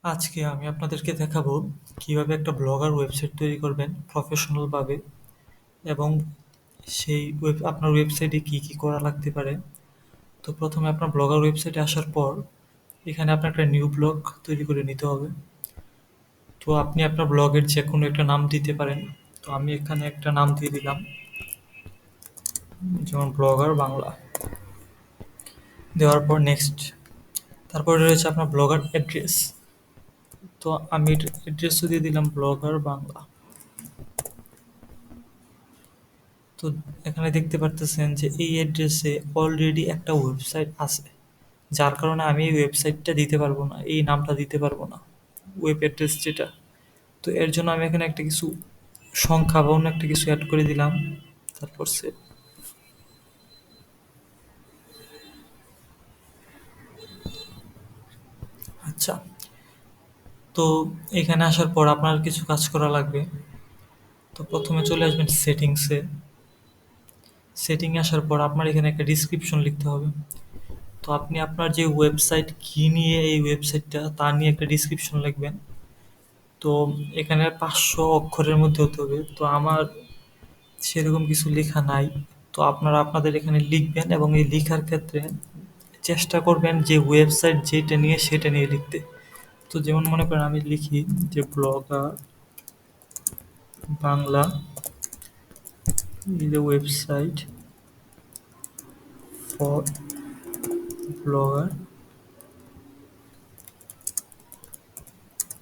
আজকে আমি আপনাদেরকে দেখাবো কিভাবে একটা ব্লগার ওয়েবসাইট তৈরি করবেন প্রফেশনাল ভাবে এবং সেই আপনার ওয়েবসাইটে কি কি করা লাগতে পারে। তো প্রথমে আপনার ব্লগার ওয়েবসাইটে আসার পর এখানে আপনার একটা নিউ ব্লগ তৈরি করে নিতে হবে। তো আপনি আপনার ব্লগের যে কোনো একটা নাম দিতে পারেন। তো আমি এখানে একটা নাম দিয়ে দিলাম, যেমন ব্লগার বাংলা। দেওয়ার পর নেক্সট, তারপরে রয়েছে আপনার ব্লগার অ্যাড্রেস। তো আমি অ্যাড্রেসও দিয়ে দিলাম ব্লগার বাংলা। তো এখানে দেখতে পারতেছেন যে এই অ্যাড্রেসে অলরেডি একটা ওয়েবসাইট আছে, যার কারণে আমি এই ওয়েবসাইটটা দিতে পারবো না, এই নামটা দিতে পারবো না, ওয়েব অ্যাড্রেস যেটা। তো এর জন্য আমি এখানে একটা কিছু সংখ্যা বা অন্য একটা কিছু অ্যাড করে দিলাম, তারপর সেভ। আচ্ছা, তো এখানে আসার পর আপনার কিছু কাজ করা লাগবে। তো প্রথমে চলে আসবেন সেটিংসে। সেটিংয়ে আসার পর আপনার এখানে একটা ডিসক্রিপশন লিখতে হবে। তো আপনি আপনার যে ওয়েবসাইট কি নিয়ে এই ওয়েবসাইটটা তা নিয়ে একটা ডিসক্রিপশন লিখবেন। তো এখানে 500 অক্ষরের মধ্যে হতে হবে। তো আমার সেরকম কিছু লেখা নাই। তো আপনারা আপনাদের এখানে লিখবেন এবং এই লেখার ক্ষেত্রে চেষ্টা করবেন যে ওয়েবসাইট যেটা নিয়ে সেটা নিয়ে লিখতে। তো যেমন মনে করেন আমি লিখি যে blogger Bangla is a website for blogger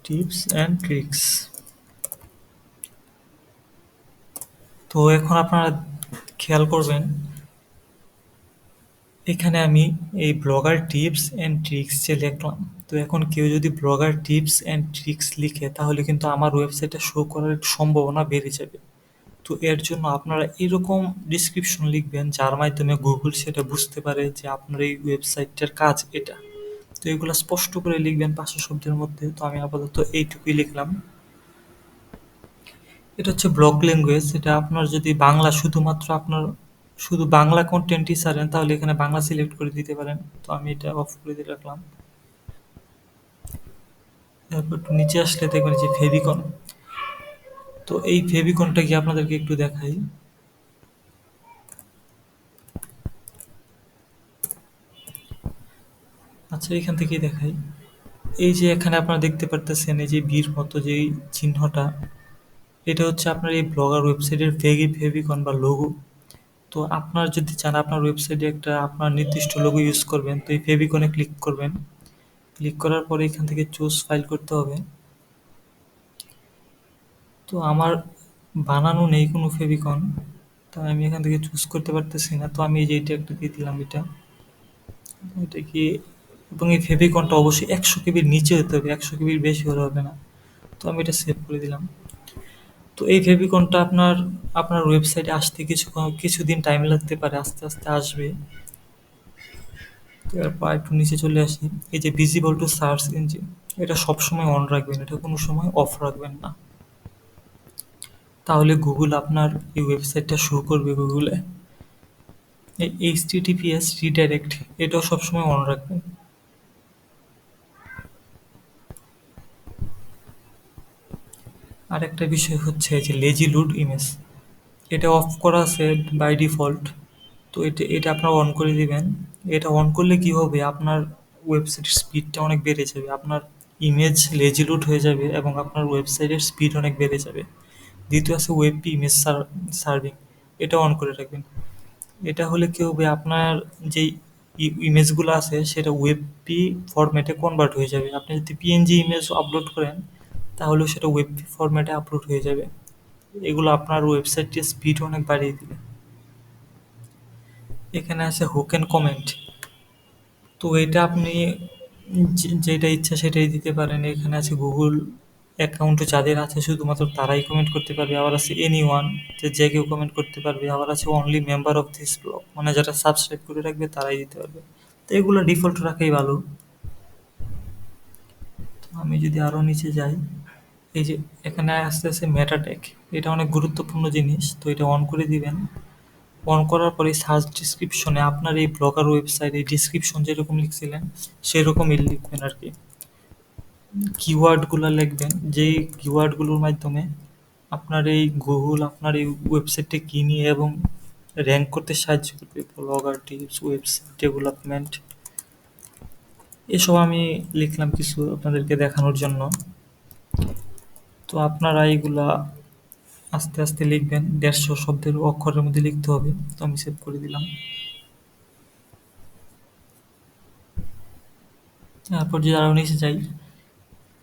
tips and tricks। তো এখন আপনারা খেয়াল করবেন, এখানে আমি এই ব্লগার টিপস অ্যান্ড ট্রিক্স যে লিখলাম, তো এখন কেউ যদি ব্লগার টিপস অ্যান্ড ট্রিক্স লিখে তাহলে কিন্তু আমার ওয়েবসাইটে শো করার সম্ভাবনা বেড়ে যাবে। তো এর জন্য আপনারা এরকম ডিসক্রিপশন লিখবেন যার মাধ্যমে গুগল সেটা বুঝতে পারে যে আপনার এই ওয়েবসাইটটার কাজ এটা। তো এগুলো স্পষ্ট করে লিখবেন 500 শব্দের মধ্যে। তো আমি আপাতত এইটুকুই লিখলাম। এটা হচ্ছে ব্লক ল্যাঙ্গুয়েজ। এটা আপনার যদি বাংলা শুধুমাত্র আপনার শুধু বাংলা কন্টেন্টই ছাড়েন তাহলে এখানে বাংলা সিলেক্ট করে দিতে পারেন। তো আমি এটা অফ করে দিয়ে রাখলাম। তারপর একটু নিচে আসলে দেখবেন যে ফেভিকন। তো এই ফেভিকনটা কি আপনাদেরকে একটু দেখাই। আচ্ছা, এখান থেকেই দেখাই। এই যে এখানে আপনারা দেখতে পারতেছেন এই যে বীর মতো যে চিহ্নটা, এটা হচ্ছে আপনার এই ব্লগার ওয়েবসাইটের ফেভিকন বা লোগো। তো আপনার যদি চান আপনার ওয়েবসাইটে একটা আপনার নির্দিষ্ট লোগো ইউজ করবেন, তো এই ফেভিকনে ক্লিক করবেন। ক্লিক করার পরে এখান থেকে চুজ ফাইল করতে হবে। তো আমার বানানো নেই কোনো ফেভিকন, তাই আমি এখান থেকে চুজ করতে পারতেছি না। তো আমি এই যে এটা একটা দিয়ে দিলাম, এটা এটা কি, এবং এই ফেভিকনটা অবশ্যই 100 কেবির নিচে হতে হবে, 100 কেবির বেশি হলে হবে না। তো আমি এটা সেভ করে দিলাম। তো এই ফেভিকনটা আপনার আপনার ওয়েবসাইটে আসতে কিছুদিন টাইম লাগতে পারে, আস্তে আস্তে আসবে। তো এরপর একটু নিচে চলে আসি। এই যে ভিজিবল টু সার্চ ইঞ্জিন, এটা সবসময় অন রাখবেন, এটা কোনো সময় অফ রাখবেন না, তাহলে গুগল আপনার এই ওয়েবসাইটটা শো করবে গুগলে। এই এইচটিটিপিএস রিডাইরেক্ট, এটাও সবসময় অন রাখবেন। আর একটা বিষয় হচ্ছে যে লেজি লোড ইমেজ, এটা অফ করা আছে বাই ডিফল্ট। তো এটা এটা আপনারা অন করে দিবেন। এটা অন করলে কি হবে, আপনার ওয়েবসাইটের স্পিডটা অনেক বেড়ে যাবে, আপনার ইমেজ লেজি লোড হয়ে যাবে এবং আপনার ওয়েবসাইটের স্পিড অনেক বেড়ে যাবে। দ্বিতীয় আছে ওয়েবপি ইমেজ সার্ভিং, এটা অন করে রাখবেন। এটা হলে কি হবে, আপনার যে ইমেজগুলো আছে সেটা ওয়েবপি ফরম্যাটে কনভার্ট হয়ে যাবে। আপনি যদি পিএনজি ইমেজ আপলোড করেন তাহলেও সেটা ওয়েবপি ফরম্যাটে আপলোড হয়ে যাবে। এগুলো আপনার ওয়েবসাইটের স্পিড অনেক বাড়িয়ে দিবে। এখানে আছে হুক অ্যান্ড কমেন্ট। তো এটা আপনি যেটা ইচ্ছা সেটাই দিতে পারেন। এখানে আছে গুগল অ্যাকাউন্ট যাদের আছে শুধুমাত্র তারাই কমেন্ট করতে পারবে, আবার আছে এনি ওয়ান, যে কেউ কমেন্ট করতে পারবে, আবার আছে only member of this blog, মানে যারা সাবস্ক্রাইব করে রাখবে তারাই দিতে পারবে। তো এগুলো ডিফল্ট রাখাই ভালো। তো আমি যদি আরও নিচে যাই, এই যে এখানে আস্তে আস্তে মেটা ট্যাগ, এটা অনেক গুরুত্বপূর্ণ জিনিস। তো এটা অন করে দিবেন। অন করার পরে সার্চ ডিসক্রিপশনে আপনার এই ব্লগার ওয়েবসাইট এই ডিসক্রিপশন যেরকম লিখছিলেন সেরকমই লিখবেন আর কি। কিওয়ার্ডগুলো লিখবেন, যেই কিওয়ার্ডগুলোর মাধ্যমে আপনার এই গুগল আপনার এই ওয়েবসাইটটা কি নিয়ে এবং র্যাঙ্ক করতে সাহায্য করবে। ব্লগার টিপস, ওয়েবসাইট ডেভেলপমেন্ট, এসব আমি লিখলাম কিছু আপনাদেরকে দেখানোর জন্য। তো আপনারা এইগুলা আস্তে আস্তে লিখবেন, 150 শব্দের অক্ষরের মধ্যে লিখতে হবে। তো আমি সেভ করে দিলাম। তারপর যদি আরও নিচে যাই,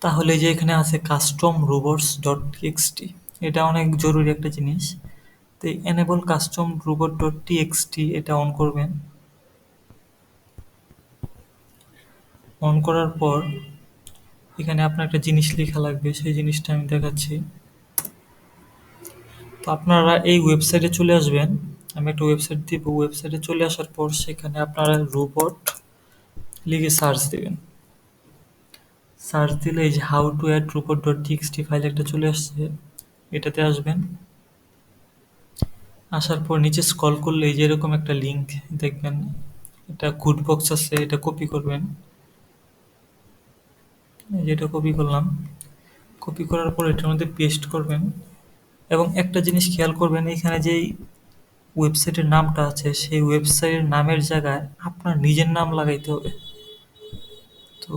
তাহলে যে এখানে আছে কাস্টম রোবটস ডট টিএক্সটি, এটা অনেক জরুরি একটা জিনিস। তো enable custom robot dot TXT এটা অন করবেন। অন করার পর এখানে আপনার একটা জিনিস লেখা লাগবে, সেই জিনিসটা আমি দেখাচ্ছি। তো আপনারা এই ওয়েবসাইটে চলে আসবেন। আমি একটা ওয়েবসাইট দিব, ওয়েবসাইটে চলে আসার পর সেখানে আপনারা রোবট লিখে সার্চ দেবেন। সার্চ দিলে এই যে how to add robot dot TXT file একটা চলে আসছে, এটাতে আসবেন। আসার পর নিচে স্ক্রল করলে এই যে এরকম একটা লিঙ্ক দেখবেন, এটা কোড বক্স আছে, এটা কপি করবেন। এই যে এটা কপি করলাম। কপি করার পর এটার মধ্যে পেস্ট করবেন এবং একটা জিনিস খেয়াল করবেন, এখানে যেই ওয়েবসাইটের নামটা আছে সেই ওয়েবসাইটের নামের জায়গায় আপনার নিজের নাম লাগাইতে হবে। তো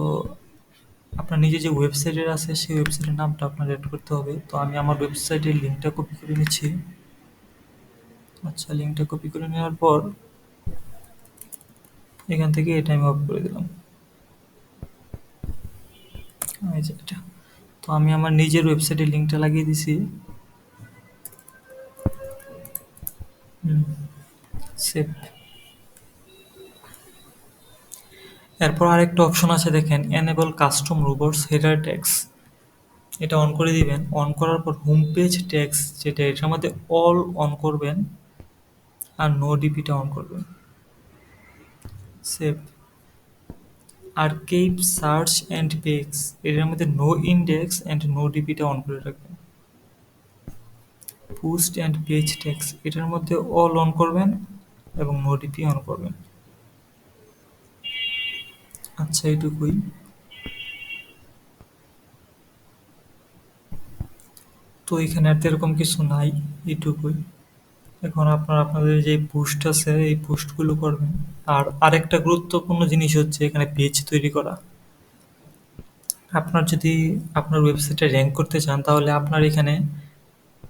আপনার নিজে যে ওয়েবসাইটের আছে সেই ওয়েবসাইটের নামটা আপনার অ্যাড করতে হবে। তো আমি আমার ওয়েবসাইটের লিঙ্কটা কপি করে নিচ্ছি। আচ্ছা, লিঙ্কটা কপি করে নেওয়ার পর এখান থেকে এটা আমি অফ করে দিলাম। এই যে এটা। তো আমি আমার নিজের ওয়েবসাইটের লিঙ্কটা লাগিয়ে দিছি। সেভ। এরপর আরেকটা অপশন আছে দেখেন, enable custom robots header tags, এটা অন করে দিবেন। অন করার পর হোম পেজ ট্যাগস যেটা, এটার মধ্যে অল অন করবেন আর নো ডিপিটা অন করবেন। Save. Archive search and page, এটার মধ্যে নো ইন্ডেক্স অ্যান্ড নো ডিপিটা অন করে রাখবেন। পোস্ট অ্যান্ড পেজ ট্যাগস, এটার মধ্যে অল অন করবেন এবং নো ডিপি অন করবেন। আচ্ছা, এইটুকুই। তো এখানে আর এরকম কিছু নাই, এইটুকুই। এখন আপনারা আপনাদের যে পোস্ট আছে এই পোস্টগুলো করবেন। আর আরেকটা গুরুত্বপূর্ণ জিনিস হচ্ছে এখানে পেজ তৈরি করা। আপনার যদি আপনার ওয়েবসাইটে র্যাঙ্ক করতে চান তাহলে আপনার এখানে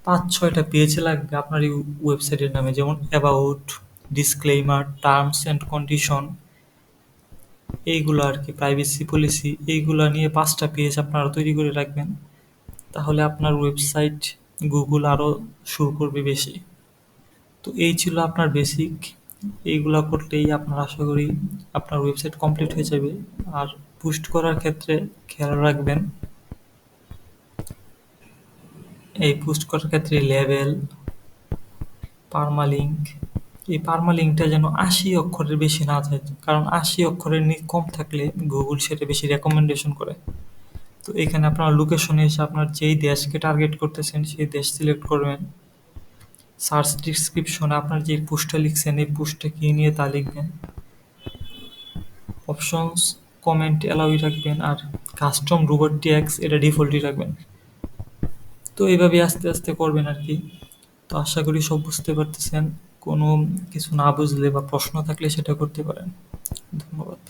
5-6টা পেজ লাগবে আপনার এই ওয়েবসাইটের নামে, যেমন about, disclaimer, terms and condition, এইগুলো আর কি, প্রাইভেসি পলিসি, এইগুলো নিয়ে 5টা পেজ আপনারা তৈরি করে রাখবেন। তাহলে আপনার ওয়েবসাইট গুগল আরও শো করবে বেশি। তো এই ছিল আপনার বেসিক। এইগুলা করলেই আপনার আশা করি আপনার ওয়েবসাইট কমপ্লিট হয়ে যাবে। আর পোস্ট করার ক্ষেত্রে খেয়াল রাখবেন, এই পোস্ট করার ক্ষেত্রে লেবেল, পারমালিঙ্ক, এই পারমালিঙ্কটা যেন 80 অক্ষরের বেশি না যায়, কারণ 80 অক্ষরের কম থাকলে গুগল সেটা বেশি রেকমেন্ডেশন করে। তো এখানে আপনার লোকেশনে এসে আপনার যেই দেশকে টার্গেট করতেছেন সেই দেশ সিলেক্ট করবেন। সার্চ ডিসক্রিপশনে আপনার যে পোস্টটা লিখছেন এই পোস্টটা কী নিয়ে তা লিখবেন। অপশনস কমেন্ট অ্যালাউই রাখবেন, আর কাস্টম রোবট ট্যাগস এটা ডিফল্টই রাখবেন। তো এইভাবে আস্তে আস্তে করবেন আর কি। তো আশা করি সব বুঝতে পারতেছেন। কোনো কিছু না বুঝলে বা প্রশ্ন থাকলে সেটা করতে পারেন। ধন্যবাদ।